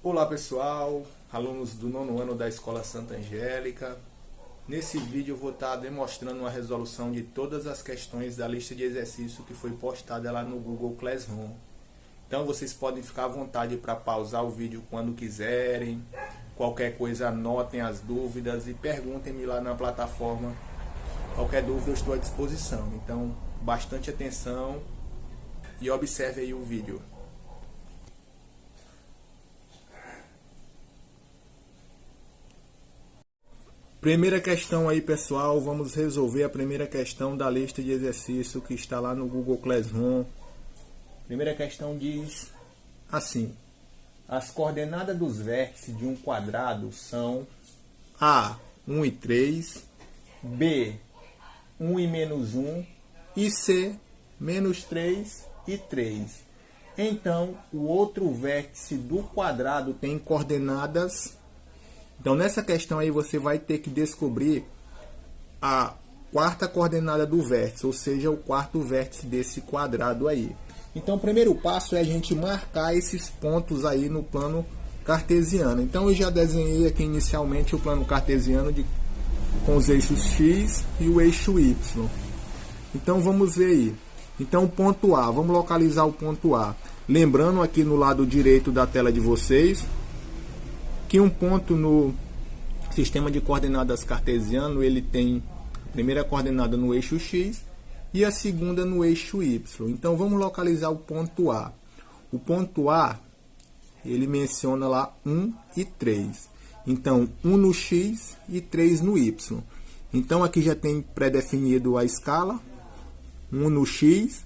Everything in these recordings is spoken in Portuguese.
Olá pessoal, alunos do nono ano da Escola Santa Angélica. Nesse vídeo eu vou estar demonstrando uma resolução de todas as questões da lista de exercício que foi postada lá no Google Classroom. Então vocês podem ficar à vontade para pausar o vídeo quando quiserem. Qualquer coisa anotem as dúvidas e perguntem-me lá na plataforma. Qualquer dúvida eu estou à disposição. Então bastante atenção e observe aí o vídeo. Primeira questão aí, pessoal, vamos resolver a primeira questão da lista de exercício que está lá no Google Classroom. Primeira questão diz assim: as coordenadas dos vértices de um quadrado são A, 1 e 3, B, 1 e menos 1 e C, menos 3 e 3. Então, o outro vértice do quadrado tem coordenadas. Então, nessa questão aí, você vai ter que descobrir a quarta coordenada do vértice, ou seja, o quarto vértice desse quadrado aí. Então, o primeiro passo é a gente marcar esses pontos aí no plano cartesiano. Então, eu já desenhei aqui inicialmente o plano cartesiano com os eixos X e o eixo Y. Então, vamos ver aí. Então, o ponto A, vamos localizar o ponto A. Lembrando aqui no lado direito da tela de vocês, que um ponto no sistema de coordenadas cartesiano, ele tem a primeira coordenada no eixo X e a segunda no eixo Y. Então, vamos localizar o ponto A. O ponto A, ele menciona lá 1 e 3. Então, 1 no X e 3 no Y. Então, aqui já tem pré-definido a escala, 1 no X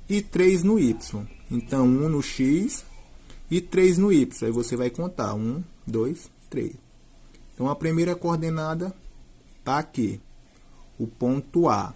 e 3 no Y. Então, 1 no X e 3 no Y. Aí você vai contar 1, 2, 3. Então, a primeira coordenada está aqui, o ponto A.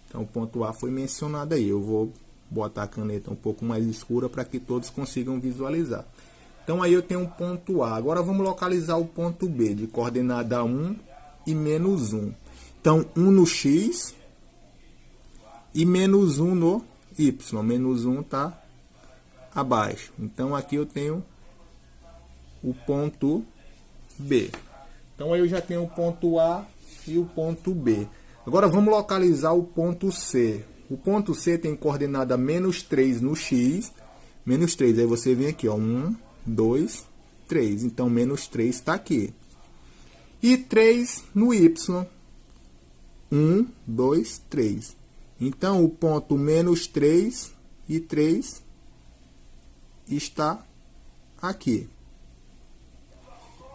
Então, o ponto A foi mencionado aí. Eu vou botar a caneta um pouco mais escura para que todos consigam visualizar. Então, aí eu tenho um ponto A. Agora, vamos localizar o ponto B, de coordenada 1 e menos 1. Então, 1 no X e menos 1 no Y. Menos 1 está abaixo. Então, aqui eu tenho o ponto B. Então, aí eu já tenho o ponto A e o ponto B. Agora, vamos localizar o ponto C. O ponto C tem coordenada menos 3 no X, menos 3. Aí você vem aqui, ó, 1, 2, 3. Então, menos 3 está aqui. E 3 no Y. 1, 2, 3. Então, o ponto menos 3 e 3 está aqui.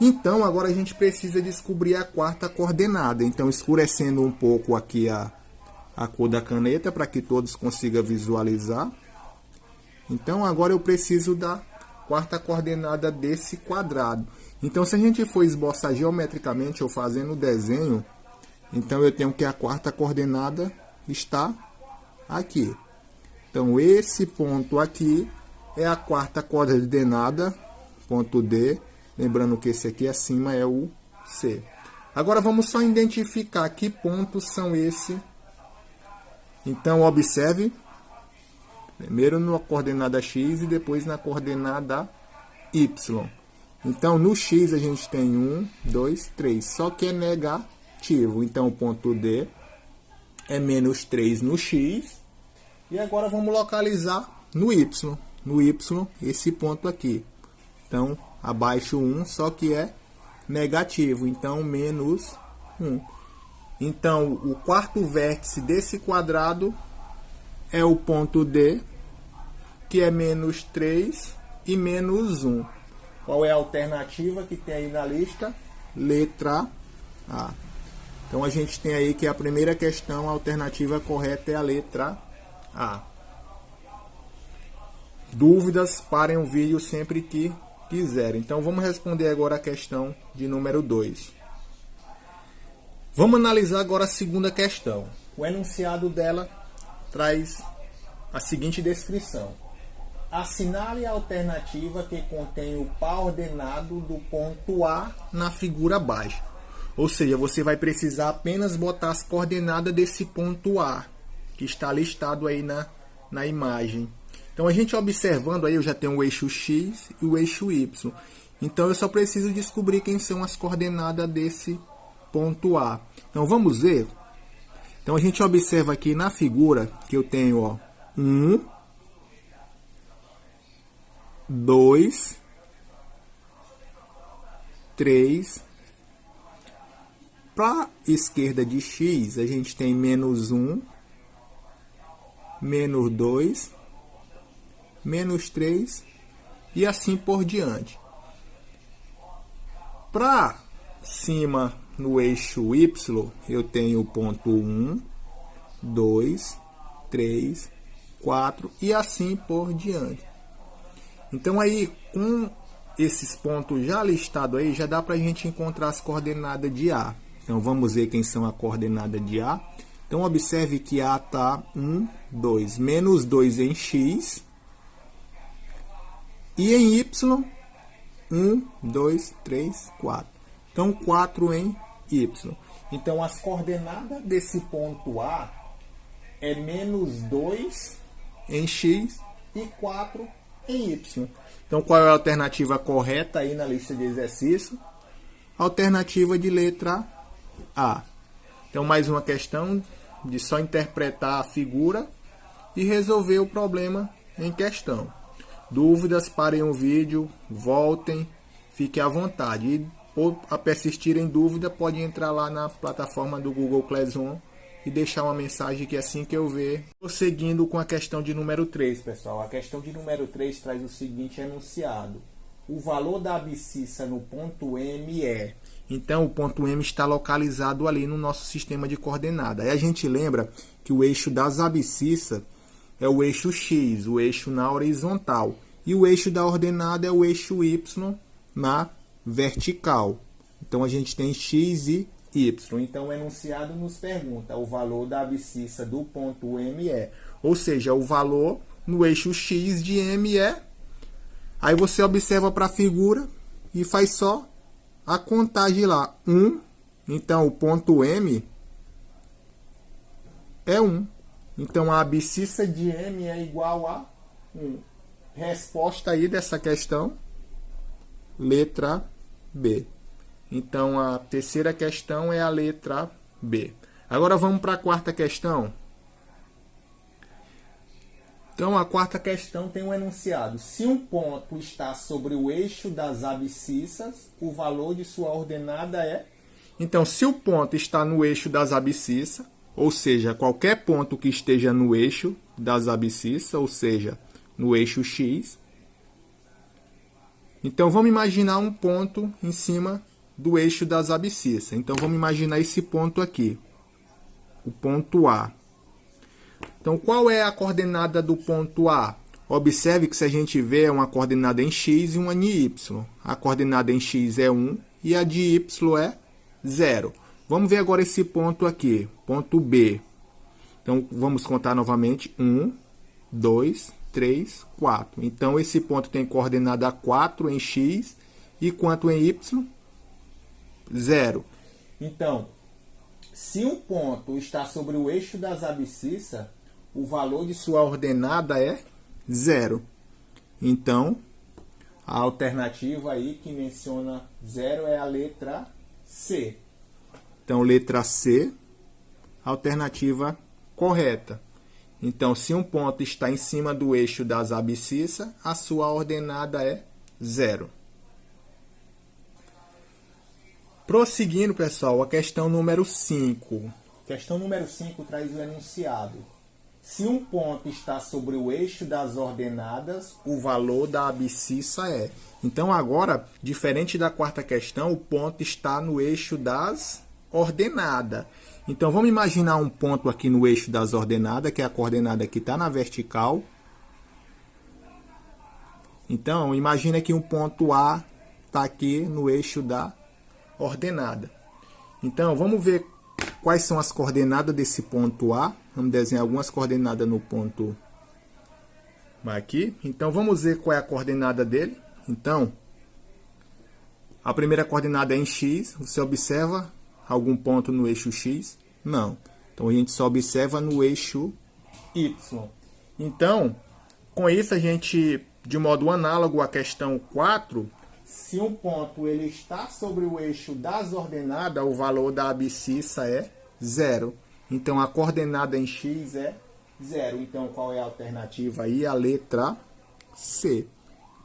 Então, agora a gente precisa descobrir a quarta coordenada. Então, escurecendo um pouco aqui a cor da caneta para que todos consigam visualizar. Então, agora eu preciso da quarta coordenada desse quadrado. Então, se a gente for esboçar geometricamente ou fazendo o desenho, então eu tenho que a quarta coordenada está aqui. Então, esse ponto aqui é a quarta coordenada, ponto D. Lembrando que esse aqui acima é o C. Agora, vamos só identificar que pontos são esses. Então, observe. Primeiro na coordenada X e depois na coordenada Y. Então, no X a gente tem 1, 2, 3. Só que é negativo. Então, o ponto D é menos 3 no X. E agora vamos localizar no Y. No Y, esse ponto aqui. Então, abaixo 1, só que é negativo. Então, menos 1. Então, o quarto vértice desse quadrado é o ponto D, que é menos 3 e menos 1. Qual é a alternativa que tem aí na lista? Letra A. Então, a gente tem aí que a primeira questão, a alternativa correta é a letra A. Dúvidas, parem o vídeo sempre que quiserem. Então, vamos responder agora a questão de número 2. Vamos analisar agora a segunda questão. O enunciado dela traz a seguinte descrição: assinale a alternativa que contém o par ordenado do ponto A na figura abaixo. Ou seja, você vai precisar apenas botar as coordenadas desse ponto A, que está listado aí na imagem. Então a gente observando aí, eu já tenho o eixo X e o eixo Y. Então eu só preciso descobrir quem são as coordenadas desse ponto A. Então vamos ver. Então a gente observa aqui na figura que eu tenho, ó, 1, 2, 3. Para a esquerda de X, a gente tem menos 1, menos 2, menos 3 e assim por diante. Para cima, no eixo Y, eu tenho o ponto 1, 2, 3, 4 e assim por diante. Então aí, com esses pontos já listados aí, já dá para a gente encontrar as coordenadas de A. Então vamos ver quem são a coordenada de A. Então observe que A está 1, 2, menos 2 em X. E em Y, 1, 2, 3, 4. Então 4 em Y. Então as coordenadas desse ponto A é menos 2 em X e 4 em Y. Então qual é a alternativa correta aí na lista de exercício? Alternativa de letra A. Então mais uma questão de só interpretar a figura e resolver o problema em questão. Dúvidas, parem o vídeo, voltem, fiquem à vontade. E ou a persistir em dúvida, pode entrar lá na plataforma do Google Classroom e deixar uma mensagem que assim que eu ver. Prosseguindo com a questão de número 3, pessoal. A questão de número 3 traz o seguinte enunciado. O valor da abscissa no ponto M é... Então, o ponto M está localizado ali no nosso sistema de coordenada. Aí a gente lembra que o eixo das abscissas é o eixo X, o eixo na horizontal. E o eixo da ordenada é o eixo Y na vertical. Então, a gente tem X e Y. Então, o enunciado nos pergunta o valor da abscissa do ponto M é. Ou seja, o valor no eixo X de M é. Aí você observa para a figura e faz só a contagem lá. 1. Então, o ponto M é 1. Então, a abscissa de M é igual a 1. Resposta aí dessa questão, letra B. Então, a terceira questão é a letra B. Agora, vamos para a quarta questão. Então, a quarta questão tem um enunciado. Se um ponto está sobre o eixo das abscissas, o valor de sua ordenada é... Então, se o ponto está no eixo das abscissas, ou seja, qualquer ponto que esteja no eixo das abscissas, ou seja, no eixo X. Então, vamos imaginar um ponto em cima do eixo das abscissas. Então, vamos imaginar esse ponto aqui, o ponto A. Então, qual é a coordenada do ponto A? Observe que se a gente vê é uma coordenada em X e uma em Y. A coordenada em X é 1 e a de Y é 0. Vamos ver agora esse ponto aqui, ponto B. Então, vamos contar novamente. 1, 2, 3, 4. Então, esse ponto tem coordenada 4 em X e quanto em Y? 0. Então, se um ponto está sobre o eixo das abscissas, o valor de sua ordenada é 0. Então, a alternativa aí que menciona 0 é a letra C. Então, letra C, alternativa correta. Então, se um ponto está em cima do eixo das abscissas, a sua ordenada é 0. Prosseguindo, pessoal, a questão número 5. Questão número 5 traz o enunciado. Se um ponto está sobre o eixo das ordenadas, o valor da abscissa é. Então, agora, diferente da quarta questão, o ponto está no eixo das ordenadas. Então, vamos imaginar um ponto aqui no eixo das ordenadas, que é a coordenada que está na vertical. Então, imagina que um ponto A está aqui no eixo da ordenada. Então, vamos ver quais são as coordenadas desse ponto A. Vamos desenhar algumas coordenadas no ponto aqui. Então, vamos ver qual é a coordenada dele. Então, a primeira coordenada é em X. Você observa algum ponto no eixo X? Não. Então, a gente só observa no eixo Y. Então, Com isso, a gente, de modo análogo à questão 4, se um ponto ele está sobre o eixo das ordenadas, o valor da abscissa é 0. Então, a coordenada em x é 0. Então, qual é a alternativa aí? A letra C.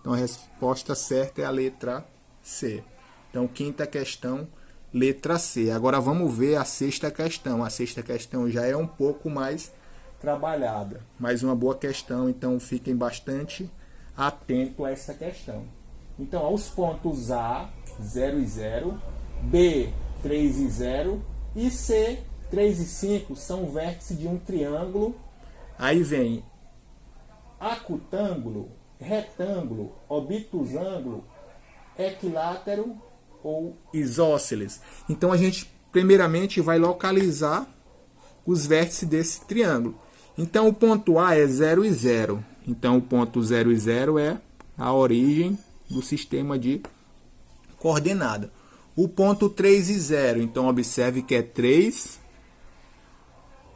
Então, a resposta certa é a letra C. Então, quinta questão, letra C. Agora, vamos ver a sexta questão. A sexta questão já é um pouco mais trabalhada. Mais uma boa questão, então fiquem bastante atentos a essa questão. Então, aos pontos A, 0 e 0, B, 3 e 0 e C, 3 e 5 são vértices de um triângulo. Aí vem acutângulo, retângulo, obtusângulo, equilátero ou isósceles. Então, a gente primeiramente vai localizar os vértices desse triângulo. Então, o ponto A é 0 e 0. Então, o ponto 0 e 0 é a origem do sistema de coordenada. O ponto 3 e 0. Então, observe que é 3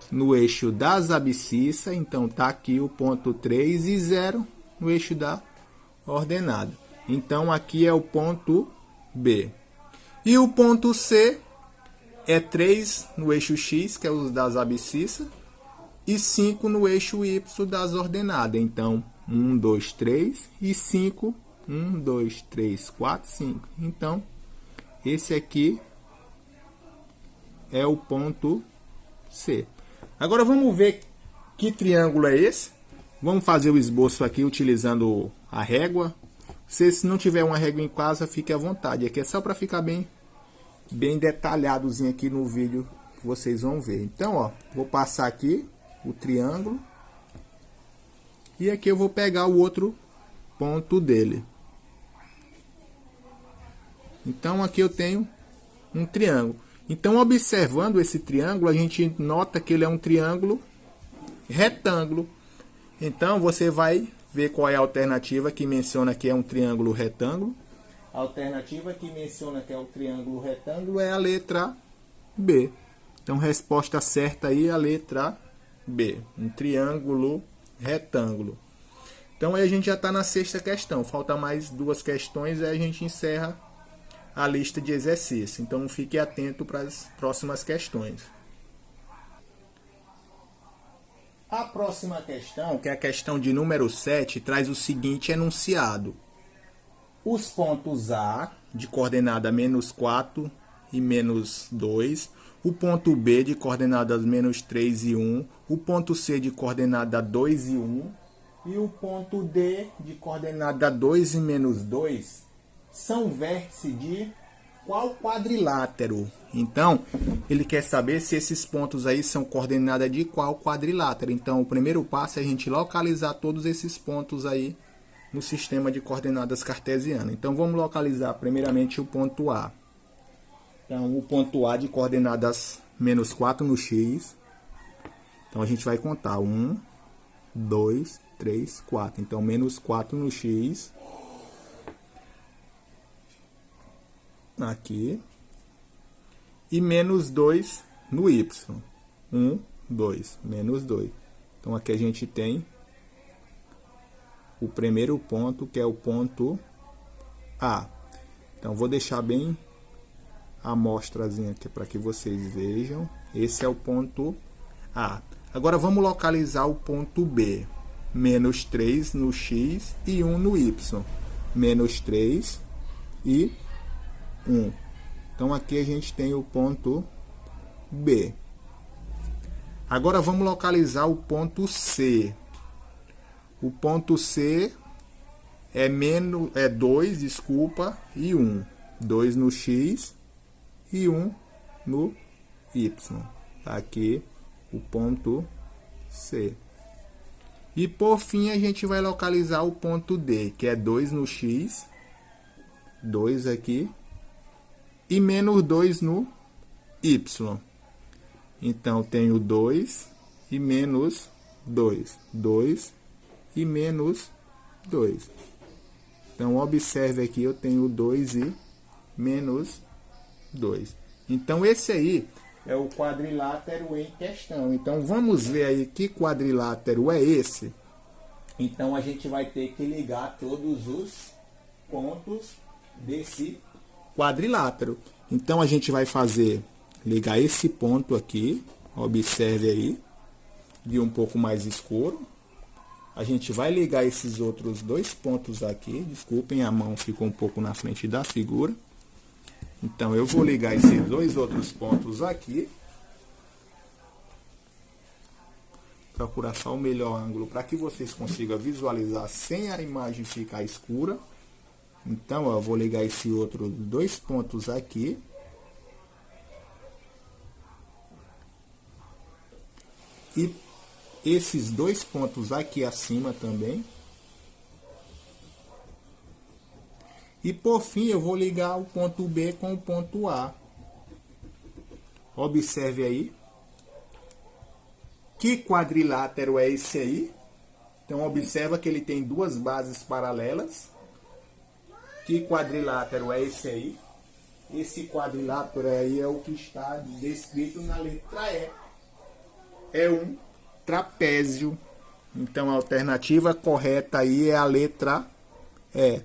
no eixo das abscissas. Então, está aqui o ponto 3 e 0 no eixo da ordenada. Então, aqui é o ponto B. E o ponto C é 3 no eixo X, que é o das abscissas, e 5 no eixo Y das ordenadas. Então, 1, 2, 3 e 5. 1, 2, 3, 4, 5. Então, esse aqui é o ponto C. Agora, vamos ver que triângulo é esse. Vamos fazer o esboço aqui utilizando a régua. Se não tiver uma régua em casa, fique à vontade. Aqui é só para ficar bem detalhadozinho aqui no vídeo que vocês vão ver. Então, ó, vou passar aqui o triângulo. E aqui eu vou pegar o outro ponto dele. Então, aqui eu tenho um triângulo. Então, observando esse triângulo, a gente nota que ele é um triângulo retângulo. Então, você vai ver qual é a alternativa que menciona que é um triângulo retângulo. A alternativa que menciona que é um triângulo retângulo é a letra B. Então, resposta certa aí é a letra B. Um triângulo retângulo. Então, aí a gente já está na sexta questão. Falta mais duas questões e a gente encerra a lista de exercícios. Então, fique atento para as próximas questões. A próxima questão, que é a questão de número 7, traz o seguinte enunciado. Os pontos A, de coordenada menos 4 e menos 2, o ponto B, de coordenadas menos 3 e 1, o ponto C, de coordenada 2 e 1, e o ponto D, de coordenada 2 e menos 2, são vértices de qual quadrilátero? Então, ele quer saber se esses pontos aí são coordenadas de qual quadrilátero. Então, o primeiro passo é a gente localizar todos esses pontos aí no sistema de coordenadas cartesiano. Então, vamos localizar primeiramente o ponto A. Então, o ponto A de coordenadas menos 4 no X. Então, a gente vai contar 1, 2, 3, 4. Então, menos 4 no X. Aqui. E menos 2 no Y. 1, 2, menos 2. Então, aqui a gente tem o primeiro ponto, que é o ponto A. Então, vou deixar bem a amostrazinha aqui para que vocês vejam. Esse é o ponto A. Agora, vamos localizar o ponto B. Menos 3 no X e 1 no Y. Menos 3 e 1. Então, aqui a gente tem o ponto B. Agora, vamos localizar o ponto C. O ponto C é 2, desculpa, e 1. 2 no X e 1 no Y. Tá aqui o ponto C. E por fim, a gente vai localizar o ponto D, que é 2 no X, 2 aqui, e menos 2 no Y. Então, tenho 2 e menos 2. 2 e menos 2. Então, observe aqui, eu tenho 2 e menos 2. Então, esse aí é o quadrilátero em questão. Então, vamos ver aí que quadrilátero é esse. Então a gente vai ter que ligar todos os pontos desse quadrilátero. Então a gente vai ligar esse ponto aqui, observe aí, de um pouco mais escuro. A gente vai ligar esses outros dois pontos aqui, desculpem, a mão ficou um pouco na frente da figura. Então eu vou ligar esses dois outros pontos aqui. Procurar só o melhor ângulo para que vocês consigam visualizar sem a imagem ficar escura. Então, ó, eu vou ligar esse outro dois pontos aqui. E esses dois pontos aqui acima também. E por fim, eu vou ligar o ponto B com o ponto A. Observe aí. Que quadrilátero é esse aí? Então, observa que ele tem duas bases paralelas. Que quadrilátero é esse aí? Esse quadrilátero aí é o que está descrito na letra E. É um trapézio. Então, a alternativa correta aí é a letra E.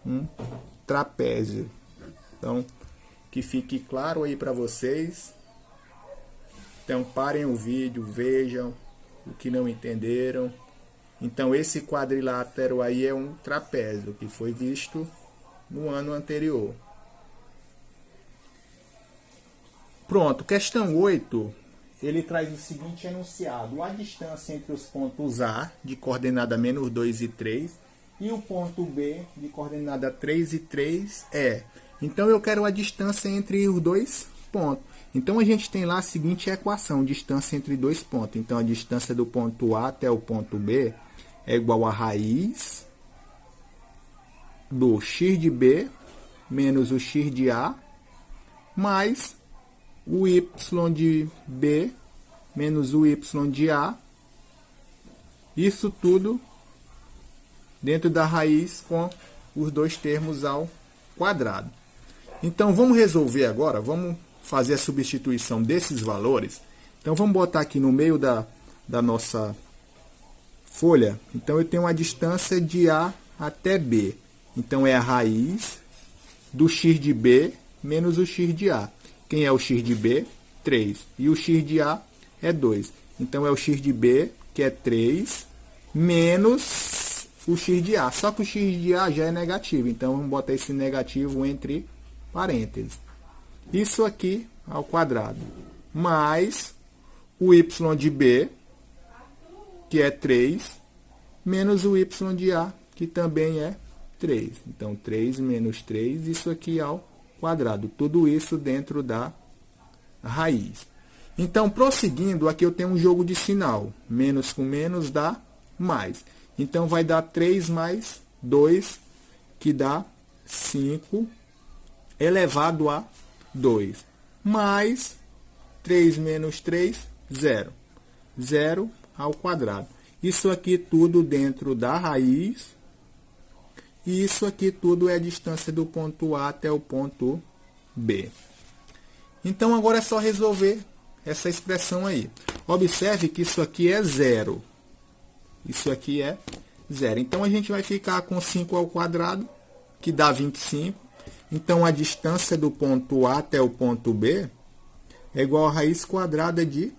Um trapézio. Então, que fique claro aí para vocês. Então parem o vídeo, vejam o que não entenderam. Então esse quadrilátero aí é um trapézio que foi visto no ano anterior. Pronto, questão 8, ele traz o seguinte enunciado. A distância entre os pontos A, de coordenada menos 2 e 3, e o ponto B, de coordenada 3 e 3, é. Então eu quero a distância entre os dois pontos. Então a gente tem lá a seguinte equação, distância entre dois pontos. Então a distância do ponto A até o ponto B é igual a raiz do x de B menos o x de A mais o y de B menos o y de A. Isso tudo dentro da raiz com os dois termos ao quadrado. Então vamos resolver agora, vamos fazer a substituição desses valores. Então vamos botar aqui no meio da nossa folha. Então eu tenho uma distância de A até B. Então é a raiz do x de B menos o x de A. Quem é o x de B? 3. E o x de A é 2. Então é o x de B, que é 3, menos o x de A. Só que o x de A já é negativo. Então vamos botar esse negativo entre parênteses. Isso aqui ao quadrado, mais o y de B, que é 3, menos o y de A, que também é 3. Então, 3 menos 3, isso aqui ao quadrado. Tudo isso dentro da raiz. Então, prosseguindo, aqui eu tenho um jogo de sinal. Menos com menos dá mais. Então, vai dar 3 mais 2, que dá 5, elevado a 2, mais 3 menos 3, 0. 0 ao quadrado. Isso aqui tudo dentro da raiz. E isso aqui tudo é a distância do ponto A até o ponto B. Então, agora é só resolver essa expressão aí. Observe que isso aqui é 0. Isso aqui é 0. Então, a gente vai ficar com 5 ao quadrado, que dá 25. Então, a distância do ponto A até o ponto B é igual a raiz quadrada de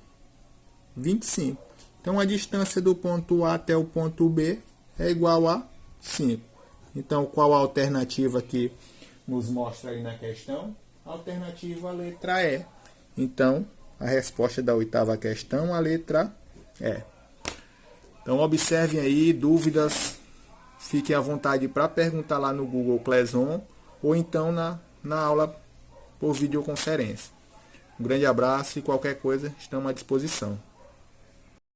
25. Então, a distância do ponto A até o ponto B é igual a 5. Então, qual a alternativa que nos mostra aí na questão? A alternativa, a letra E. Então, a resposta da oitava questão, a letra E. Então, observem aí, dúvidas, fiquem à vontade para perguntar lá no Google Classroom, ou então na aula por videoconferência. Um grande abraço e qualquer coisa estamos à disposição.